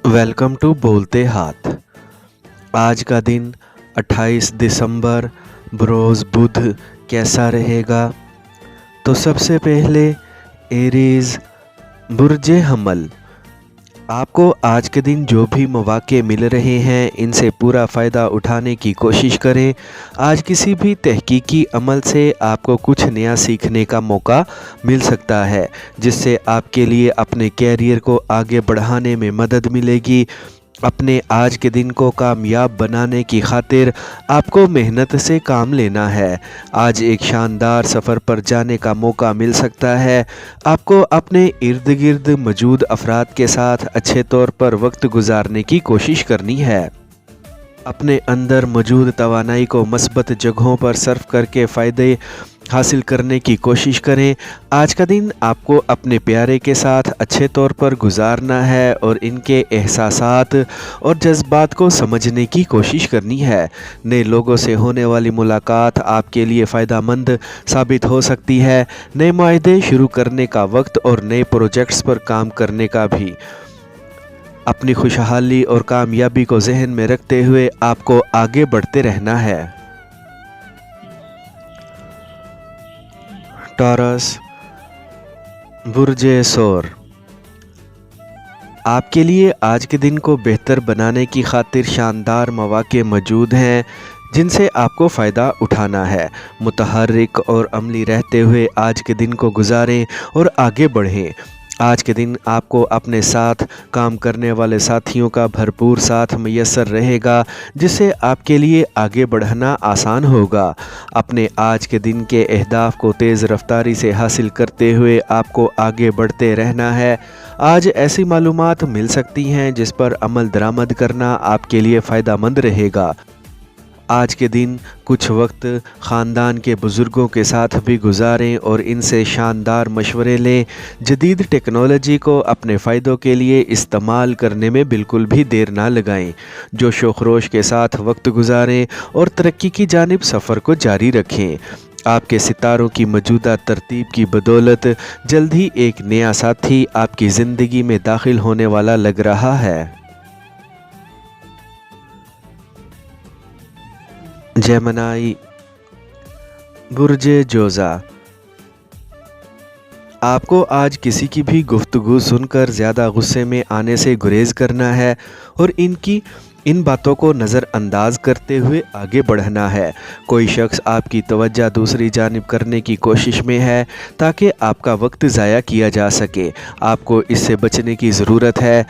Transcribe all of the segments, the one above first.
Welcome to बोलते हाथ। आज का दिन 28 दिसंबर बरोज़ बुध कैसा रहेगा? तो सबसे पहले एरीज़ बुर्ज हमल, आपको आज के दिन जो भी मौके मिल रहे हैं इनसे पूरा फ़ायदा उठाने की कोशिश करें। आज किसी भी तहकीकी अमल से आपको कुछ नया सीखने का मौका मिल सकता है, जिससे आपके लिए अपने कैरियर को आगे बढ़ाने में मदद मिलेगी। अपने आज के दिन को कामयाब बनाने की खातिर आपको मेहनत से काम लेना है। आज एक शानदार सफ़र पर जाने का मौका मिल सकता है। आपको अपने इर्द गिर्द मौजूद अफराद के साथ अच्छे तौर पर वक्त गुजारने की कोशिश करनी है। अपने अंदर मौजूद तवानाई को मस्बत जगहों पर सर्फ करके फ़ायदे हासिल करने की कोशिश करें। आज का दिन आपको अपने प्यारे के साथ अच्छे तौर पर गुजारना है और इनके एहसासात और जज्बात को समझने की कोशिश करनी है। नए लोगों से होने वाली मुलाकात आपके लिए फ़ायदेमंद साबित हो सकती है। नए माहदे शुरू करने का वक्त और नए प्रोजेक्ट्स पर काम करने का भी। अपनी खुशहाली और कामयाबी को जहन में रखते हुए आपको आगे बढ़ते रहना है। टॉरस बुर्ज सौर, आपके लिए आज के दिन को बेहतर बनाने की खातिर शानदार मौके मौजूद हैं जिनसे आपको फ़ायदा उठाना है। मुतहर्रिक और अमली रहते हुए आज के दिन को गुजारें और आगे बढ़ें। आज के दिन आपको अपने साथ काम करने वाले साथियों का भरपूर साथ मैसर रहेगा, जिससे आपके लिए आगे बढ़ना आसान होगा। अपने आज के दिन के अहदाफ को तेज़ रफ्तारी से हासिल करते हुए आपको आगे बढ़ते रहना है। आज ऐसी मालूमात मिल सकती हैं जिस पर अमल दरामद करना आपके लिए फ़ायदेमंद रहेगा। आज के दिन कुछ वक्त ख़ानदान के बुज़ुर्गों के साथ भी गुजारें और इनसे शानदार मशवरे लें। जदीद टेक्नोलॉजी को अपने फ़ायदों के लिए इस्तेमाल करने में बिल्कुल भी देर ना लगाएं। जोश व खरोश के साथ वक्त गुजारें और तरक्की की जानिब सफ़र को जारी रखें। आपके सितारों की मौजूदा तरतीब की बदौलत जल्द ही एक नया साथी आपकी ज़िंदगी में दाखिल होने वाला लग रहा है। जेमिनी बुर्ज जोज़ा, आपको आज किसी की भी गुफ्तगू सुनकर ज़्यादा गुस्से में आने से गुरेज करना है और इन बातों को नज़रअंदाज करते हुए आगे बढ़ना है। कोई शख्स आपकी तवज्जो दूसरी जानिब करने की कोशिश में है ताकि आपका वक्त ज़ाया किया जा सके। आपको इससे बचने की ज़रूरत है।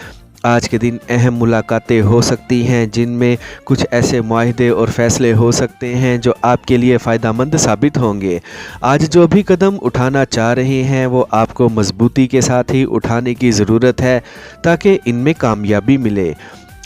आज के दिन अहम मुलाकातें हो सकती हैं जिनमें कुछ ऐसे मुआहदे और फ़ैसले हो सकते हैं जो आपके लिए फ़ायदेमंद साबित होंगे। आज जो भी कदम उठाना चाह रहे हैं वो आपको मजबूती के साथ ही उठाने की ज़रूरत है ताकि इनमें कामयाबी मिले।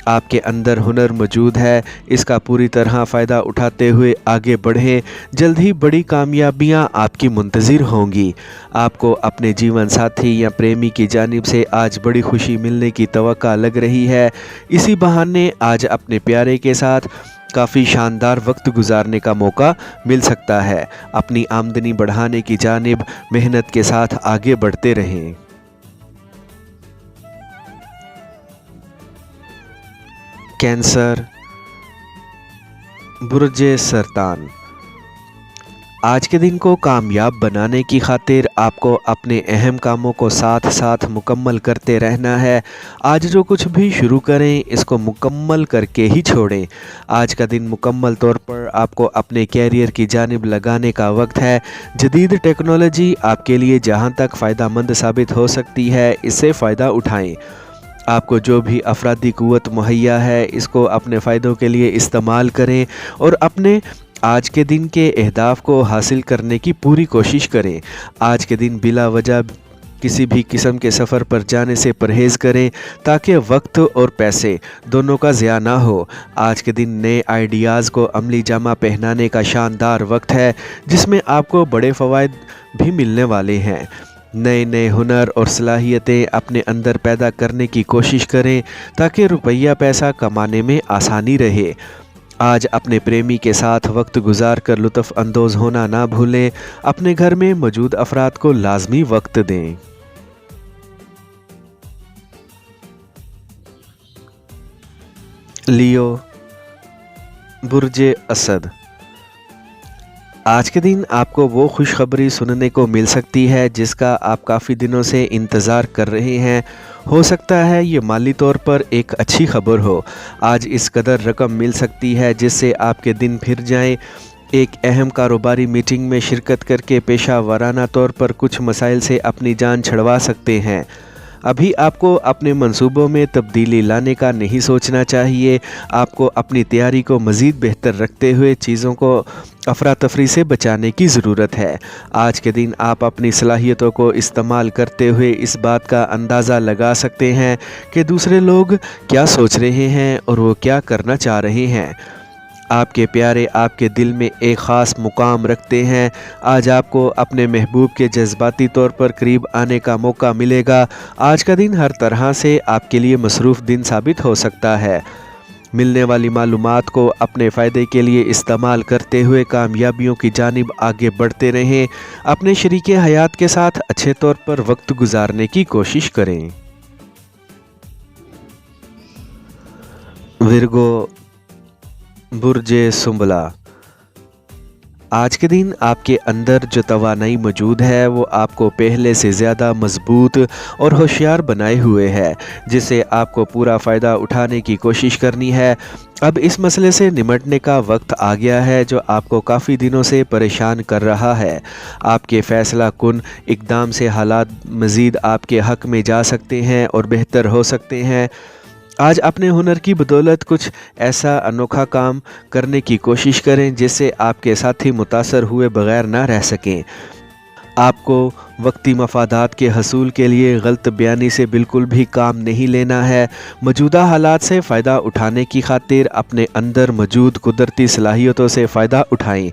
आपके अंदर हुनर मौजूद है, इसका पूरी तरह फ़ायदा उठाते हुए आगे बढ़ें। जल्द ही बड़ी कामयाबियां आपकी मुंतज़िर होंगी। आपको अपने जीवन साथी या प्रेमी की जानिब से आज बड़ी खुशी मिलने की तवक्का लग रही है। इसी बहाने आज अपने प्यारे के साथ काफ़ी शानदार वक्त गुजारने का मौका मिल सकता है। अपनी आमदनी बढ़ाने की जानिब मेहनत के साथ आगे बढ़ते रहें। कैंसर बुर्ज सरतान, आज के दिन को कामयाब बनाने की खातिर आपको अपने अहम कामों को साथ साथ मुकम्मल करते रहना है। आज जो कुछ भी शुरू करें इसको मुकम्मल करके ही छोड़ें। आज का दिन मुकम्मल तौर पर आपको अपने कैरियर की जानिब लगाने का वक्त है। जदीद टेक्नोलॉजी आपके लिए जहां तक फ़ायदेमंद साबित हो सकती है इससे फ़ायदा उठाएं। आपको जो भी अफरादी क़ुव्वत मुहैया है इसको अपने फ़ायदों के लिए इस्तेमाल करें और अपने आज के दिन के अहदाफ को हासिल करने की पूरी कोशिश करें। आज के दिन बिला वजह किसी भी किस्म के सफ़र पर जाने से परहेज़ करें ताकि वक्त और पैसे दोनों का ज़िया ना हो। आज के दिन नए आइडियाज़ को अमली जामा पहनाने का शानदार वक्त है जिसमें आपको बड़े फ़वाइद भी मिलने वाले हैं। नए हुनर और सलाहियतें अपने अंदर पैदा करने की कोशिश करें ताकि रुपया पैसा कमाने में आसानी रहे। आज अपने प्रेमी के साथ वक्त गुजार कर लुत्फ़ अंदोज़ होना ना भूलें। अपने घर में मौजूद अफराद को लाजमी वक्त दें। लियो, बुर्ज असद। आज के दिन आपको वो खुशखबरी सुनने को मिल सकती है जिसका आप काफ़ी दिनों से इंतज़ार कर रहे हैं। हो सकता है ये माली तौर पर एक अच्छी खबर हो। आज इस कदर रकम मिल सकती है जिससे आपके दिन फिर जाएं। एक अहम कारोबारी मीटिंग में शिरकत करके पेशा वाराना तौर पर कुछ मसाइल से अपनी जान छुड़वा सकते हैं। अभी आपको अपने मंसूबों में तब्दीली लाने का नहीं सोचना चाहिए। आपको अपनी तैयारी को मज़ीद बेहतर रखते हुए चीज़ों को अफरा तफरी से बचाने की ज़रूरत है। आज के दिन आप अपनी सलाहियतों को इस्तेमाल करते हुए इस बात का अंदाज़ा लगा सकते हैं कि दूसरे लोग क्या सोच रहे हैं और वो क्या करना चाह रहे हैं। आपके प्यारे आपके दिल में एक ख़ास मुकाम रखते हैं। आज आपको अपने महबूब के जज्बाती तौर पर करीब आने का मौका मिलेगा। आज का दिन हर तरह से आपके लिए मसरूफ़ दिन साबित हो सकता है। मिलने वाली मालूमात को अपने फ़ायदे के लिए इस्तेमाल करते हुए कामयाबियों की जानिब आगे बढ़ते रहें। अपने शरीके हयात के साथ अच्छे तौर पर वक्त गुजारने की कोशिश करें। विर्गो, बुर्ज सुंबला। आज के दिन आपके अंदर जो तवानाई मौजूद है वो आपको पहले से ज़्यादा मजबूत और होशियार बनाए हुए है, जिससे आपको पूरा फ़ायदा उठाने की कोशिश करनी है। अब इस मसले से निमटने का वक्त आ गया है जो आपको काफ़ी दिनों से परेशान कर रहा है। आपके फ़ैसला कुन इक़दाम से हालात मज़ीद आपके हक़ में जा सकते हैं और बेहतर हो सकते हैं। आज अपने हुनर की बदौलत कुछ ऐसा अनोखा काम करने की कोशिश करें जिससे आपके साथी मुतासर हुए बगैर ना रह सकें। आपको वक्ती मफादात के हसूल के लिए गलत बयानी से बिल्कुल भी काम नहीं लेना है। मौजूदा हालात से फ़ायदा उठाने की खातिर अपने अंदर मौजूद कुदरती सलाहियतों से फ़ायदा उठाएं।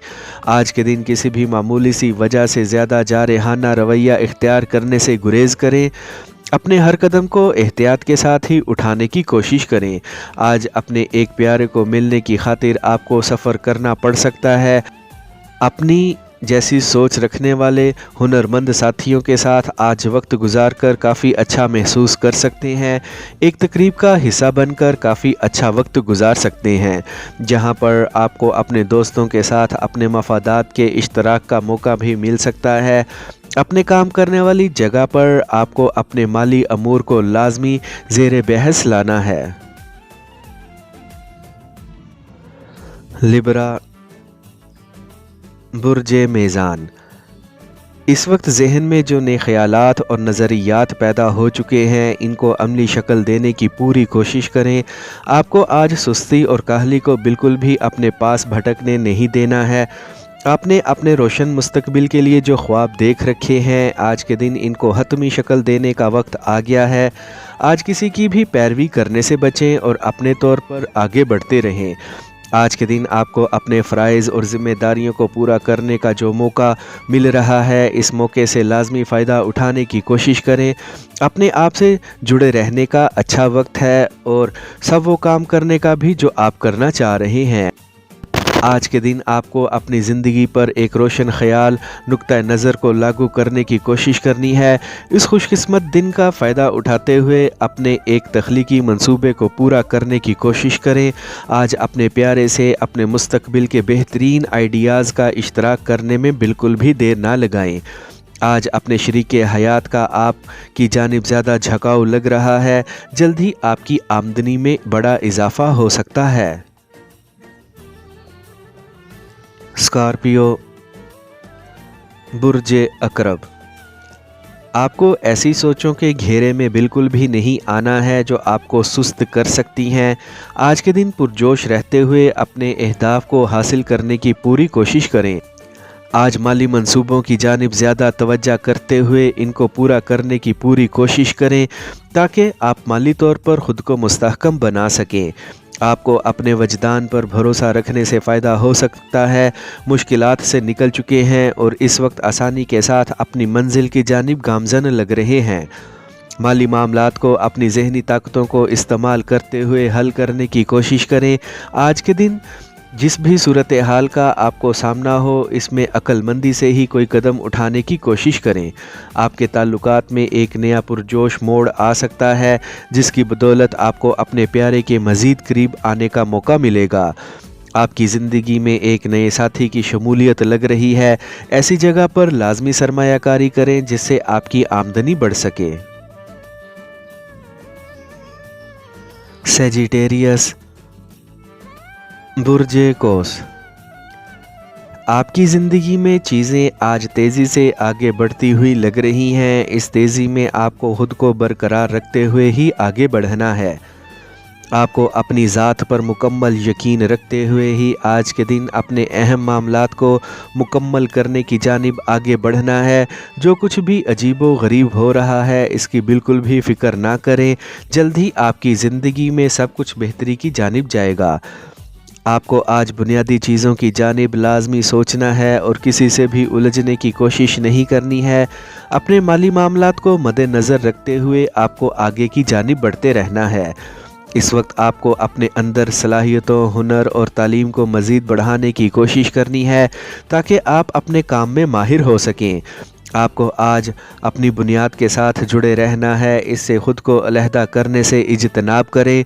आज के दिन किसी भी मामूली सी वजह से ज़्यादा जारहाना रवैया इख्तियार करने से गुरेज़ करें। अपने हर कदम को एहतियात के साथ ही उठाने की कोशिश करें। आज अपने एक प्यारे को मिलने की खातिर आपको सफ़र करना पड़ सकता है। अपनी जैसी सोच रखने वाले हुनरमंद साथियों के साथ आज वक्त गुजारकर काफ़ी अच्छा महसूस कर सकते हैं। एक तकरीब का हिस्सा बनकर काफ़ी अच्छा वक्त गुजार सकते हैं जहां पर आपको अपने दोस्तों के साथ अपने मफादात के इश्तराक का मौका भी मिल सकता है। अपने काम करने वाली जगह पर आपको अपने माली अमूर को लाजमी ज़ेर बहस लाना है। लिब्रा, बुर्ज मेज़ान। इस वक्त जहन में जो नए ख़यालात और नज़रियात पैदा हो चुके हैं इनको अमली शक्ल देने की पूरी कोशिश करें। आपको आज सुस्ती और काहली को बिल्कुल भी अपने पास भटकने नहीं देना है। आपने अपने रोशन मुस्तकबिल के लिए जो ख्वाब देख रखे हैं आज के दिन इनको हतमी शक्ल देने का वक्त आ गया है। आज किसी की भी पैरवी करने से बचें और अपने तौर पर आगे बढ़ते रहें। आज के दिन आपको अपने फ़राइज़ और ज़िम्मेदारियों को पूरा करने का जो मौका मिल रहा है इस मौके से लाजमी फ़ायदा उठाने की कोशिश करें। अपने आप से जुड़े रहने का अच्छा वक्त है और सब वो काम करने का भी जो आप करना चाह रहे हैं। आज के दिन आपको अपनी ज़िंदगी पर एक रोशन ख़याल नुक्ता नज़र को लागू करने की कोशिश करनी है। इस खुशकिस्मत दिन का फ़ायदा उठाते हुए अपने एक तख्लीकी मंसूबे को पूरा करने की कोशिश करें। आज अपने प्यारे से अपने मुस्तकबिल के बेहतरीन आइडियाज़ का इश्तराक करने में बिल्कुल भी देर ना लगाएं। आज अपने शरीके हयात का आपकी जानिब ज़्यादा झुकाव लग रहा है। जल्द ही आपकी आमदनी में बड़ा इजाफ़ा हो सकता है। स्कॉर्पियो, बुर्ज अकरब। आपको ऐसी सोचों के घेरे में बिल्कुल भी नहीं आना है जो आपको सुस्त कर सकती हैं। आज के दिन पुरजोश रहते हुए अपने अहदाफ को हासिल करने की पूरी कोशिश करें। आज माली मंसूबों की जानिब ज़्यादा तवज्जो करते हुए इनको पूरा करने की पूरी कोशिश करें ताकि आप माली तौर पर ख़ुद को मुस्तहकम बना सकें। आपको अपने वजदान पर भरोसा रखने से फ़ायदा हो सकता है। मुश्किलात से निकल चुके हैं और इस वक्त आसानी के साथ अपनी मंजिल की जानिब गामज़न लग रहे हैं। माली मामलात को अपनी ज़हनी ताकतों को इस्तेमाल करते हुए हल करने की कोशिश करें। आज के दिन जिस भी सूरत हाल का आपको सामना हो, इसमें अक्लमंदी से ही कोई कदम उठाने की कोशिश करें। आपके ताल्लुकात में एक नया पुरजोश मोड़ आ सकता है, जिसकी बदौलत आपको अपने प्यारे के मज़ीद करीब आने का मौका मिलेगा। आपकी ज़िंदगी में एक नए साथी की शमूलियत लग रही है। ऐसी जगह पर लाजमी सरमायाकारी करें जिससे आपकी आमदनी बढ़ सके। सेजिटेरियस, बुर्जे कौस। आपकी ज़िंदगी में चीज़ें आज तेज़ी से आगे बढ़ती हुई लग रही हैं। इस तेज़ी में आपको खुद को बरकरार रखते हुए ही आगे बढ़ना है। आपको अपनी ज़ात पर मुकम्मल यकीन रखते हुए ही आज के दिन अपने अहम मामलात को मुकम्मल करने की जानिब आगे बढ़ना है। जो कुछ भी अजीबो गरीब हो रहा है, इसकी बिल्कुल भी फ़िक्र ना करें। जल्द ही आपकी ज़िंदगी में सब कुछ बेहतरी की जानिब जाएगा। आपको आज बुनियादी चीज़ों की जानिब लाजमी सोचना है और किसी से भी उलझने की कोशिश नहीं करनी है। अपने माली मामलात को मद्देनज़र रखते हुए आपको आगे की जानिब बढ़ते रहना है। इस वक्त आपको अपने अंदर सलाहियतों, हुनर और तालीम को मज़ीद बढ़ाने की कोशिश करनी है ताकि आप अपने काम में माहिर हो सकें। आपको आज अपनी बुनियाद के साथ जुड़े रहना है। इससे ख़ुद को अलहदा करने से इज्तनाब करें।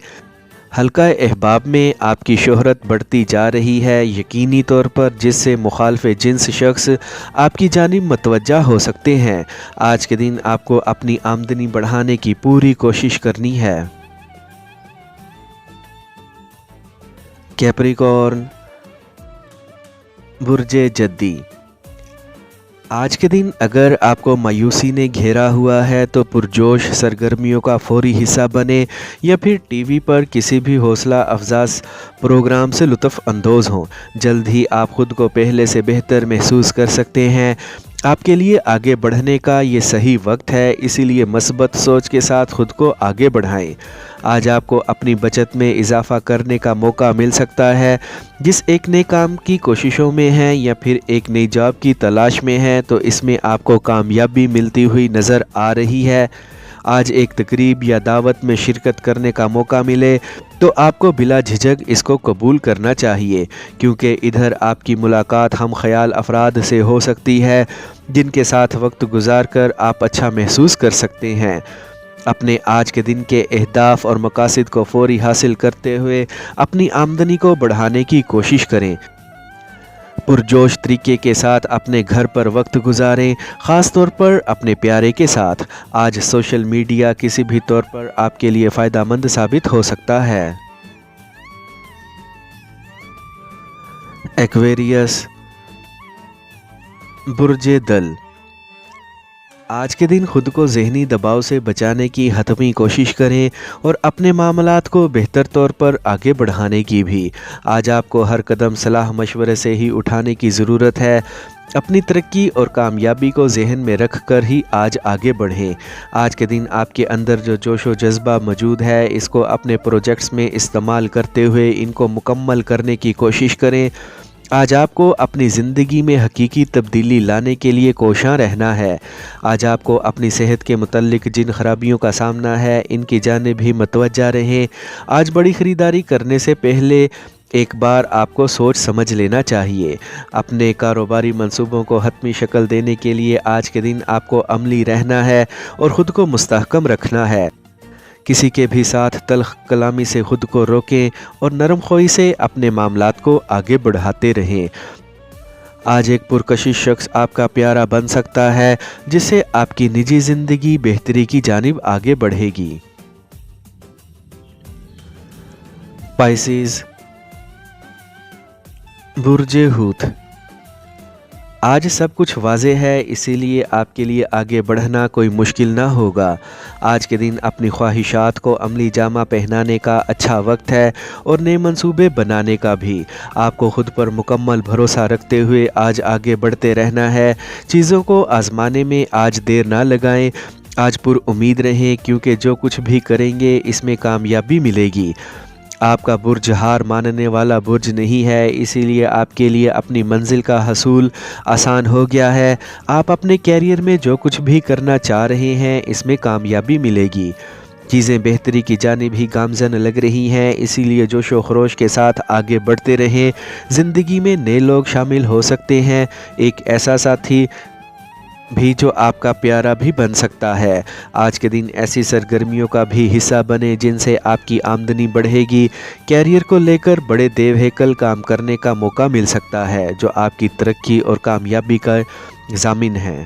हल्का अहबाब में आपकी शोहरत बढ़ती जा रही है यकीनी तौर पर, जिससे मुखालफ जिन्स शख्स आपकी जानिब मतवज्जा हो सकते हैं। आज के दिन आपको अपनी आमदनी बढ़ाने की पूरी कोशिश करनी है। कैप्रिकॉर्न, बुर्जे जद्दी। आज के दिन अगर आपको मायूसी ने घेरा हुआ है तो पुरजोश सरगर्मियों का फौरी हिस्सा बने या फिर टीवी पर किसी भी हौसला अफजा प्रोग्राम से लुत्फ़ अंदोज़ हों। जल्द ही आप ख़ुद को पहले से बेहतर महसूस कर सकते हैं। आपके लिए आगे बढ़ने का ये सही वक्त है, इसीलिए मस्बत सोच के साथ ख़ुद को आगे बढ़ाएं। आज आपको अपनी बचत में इजाफ़ा करने का मौका मिल सकता है। जिस एक नए काम की कोशिशों में हैं या फिर एक नई जॉब की तलाश में हैं, तो इसमें आपको कामयाबी मिलती हुई नज़र आ रही है। आज एक तकरीब या दावत में शिरकत करने का मौका मिले तो आपको बिला झिझक इसको कबूल करना चाहिए, क्योंकि इधर आपकी मुलाकात हम ख्याल अफराद से हो सकती है जिनके साथ वक्त गुजार कर आप अच्छा महसूस कर सकते हैं। अपने आज के दिन के अहदाफ और मकासद को फौरी हासिल करते हुए अपनी आमदनी को बढ़ाने की कोशिश करें। पुरजोश तरीके के साथ अपने घर पर वक्त गुजारें, ख़ास तौर पर अपने प्यारे के साथ। आज सोशल मीडिया किसी भी तौर पर आपके लिए फ़ायदेमंद साबित हो सकता है। एक्वेरियस, बुर्जे दल। आज के दिन खुद को ज़हनी दबाव से बचाने की हतमी कोशिश करें और अपने मामलात को बेहतर तौर पर आगे बढ़ाने की भी। आज आपको हर कदम सलाह मशवरे से ही उठाने की ज़रूरत है। अपनी तरक्की और कामयाबी को जहन में रख कर ही आज आगे बढ़ें। आज के दिन आपके अंदर जो जोश व जज्बा मौजूद है, इसको अपने प्रोजेक्ट्स में इस्तेमाल करते हुए इनको मुकम्मल करने की कोशिश करें। आज आपको अपनी ज़िंदगी में हकीकी तब्दीली लाने के लिए कोशां रहना है। आज आपको अपनी सेहत के मुतल्लिक जिन खराबियों का सामना है, इनकी जानिब भी मतवज्जा रहें। आज बड़ी ख़रीदारी करने से पहले एक बार आपको सोच समझ लेना चाहिए। अपने कारोबारी मंसूबों को हतमी शक्ल देने के लिए आज के दिन आपको अमली रहना है और ख़ुद को मुस्तहकम रखना है। किसी के भी साथ तल्ख कलामी से ख़ुद को रोकें और नरम ख़ोई से अपने मामलात को आगे बढ़ाते रहें। आज एक पुरकशिश शख्स आपका प्यारा बन सकता है, जिससे आपकी निजी ज़िंदगी बेहतरी की जानिब आगे बढ़ेगी। पाइसेस, बुर्जे हूत। आज सब कुछ वाज़ेह है, इसीलिए आपके लिए आगे बढ़ना कोई मुश्किल ना होगा। आज के दिन अपनी ख्वाहिशात को अमली जामा पहनाने का अच्छा वक्त है और नए मंसूबे बनाने का भी। आपको ख़ुद पर मुकम्मल भरोसा रखते हुए आज आगे बढ़ते रहना है। चीज़ों को आज़माने में आज देर ना लगाएं। आज पुरउम्मीद रहें, क्योंकि जो कुछ भी करेंगे इसमें कामयाबी मिलेगी। आपका बुर्ज हार मानने वाला बुर्ज नहीं है, इसीलिए आपके लिए अपनी मंजिल का हसूल आसान हो गया है। आप अपने कैरियर में जो कुछ भी करना चाह रहे हैं, इसमें कामयाबी मिलेगी। چیزیں بہتری کی جانب ہی گامزن لگ رہی ہیں، اسی لیے جوش و خروش کے ساتھ آگے بڑھتے رہیں۔ زندگی میں نئے لوگ شامل ہو سکتے ہیں، ایک ایسا ساتھی بھی جو آپ کا پیارا بھی بن سکتا ہے۔ آج کے دن ایسی سرگرمیوں کا بھی حصہ بنے جن سے آپ کی آمدنی بڑھے گی۔ کیریئر کو لے کر بڑے دیو ہیکل کام کرنے کا موقع مل سکتا ہے جو آپ کی ترقی اور کامیابی کا ضامن ہے۔